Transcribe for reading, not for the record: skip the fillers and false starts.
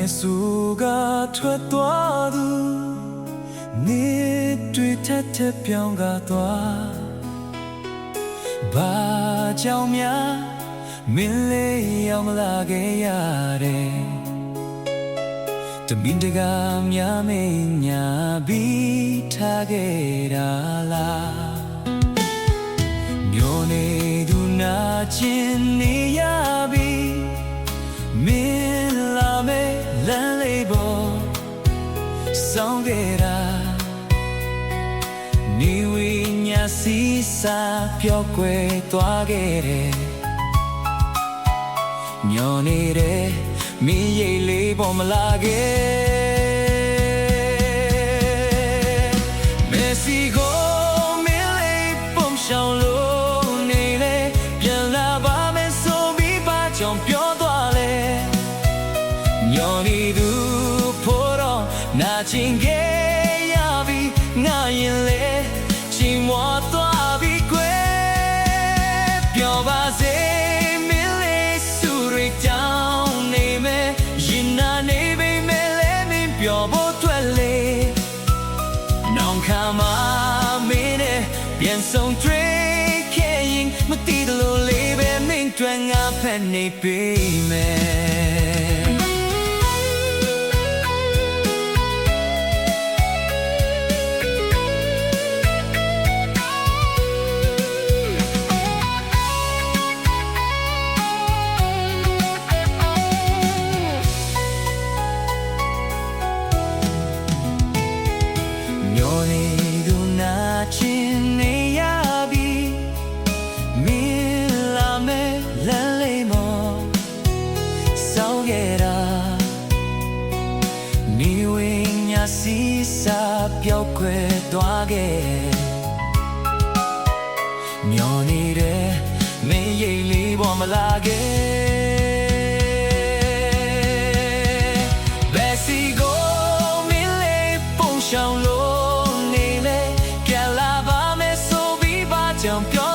င်စုကထွက်သွားသူနေတွေ့ထက်ထက်ပြောင်းကားသွားဘာကြောင့်များမင်းလေးရောက်မလာခဲ့ရတဲ့တမင်တကာများမင်းညာပြီးထားခဲ့တာလားမျောနေသူနာချင်းနေရပြီမင်းလာမဲ့လမ်းလေးပေါ်ဆောင်ခဲ့တာနေဝိညာစီစာပြောကွယ်သွားခဲ့တယ်မျောနေတဲ့မင်းရိပ်လေးပေါ်မလာခဲ့မက်ဆီကိုမင်းလေးပုံရှောင်လို့နေလေပြန်လာပါမယ်ဆိုပြီးပါကြောင့်ပြောသွားလေမျောနေသူဖို့တော့နာကျင်ခဲ့ရပြီငါရင်လေချိန်မွားသွားပြီကွယ်ပြောပါစေမင်းလေးစုရိတ်တောင်းနေမယ်ရင်နာနေပေမဲ့လည်းမင်းပြောဖို့တွေ့လေနောင်ခါမှာမင်းနဲ့ပြန်ဆုံးတွေ့ခဲ့ရင်မသိတယ်လို့လေးပဲမင်းတွေ့ငါဖက်နေပေမဲ့နေသူနာချင်းနေရပြီမင်းလာမဲ့လမ်းလေးမော်ဆောင်းခဲ့တာနေဝိညာစီစာပြောက်ခွဲသွားခဲ့မျောနေတဲ့မင်းရိပ်လေးပေါ်မလာခဲ့ဘယ်စီကိုမင်းလေးပုံရှောင်လို့ကြောင့်ပြော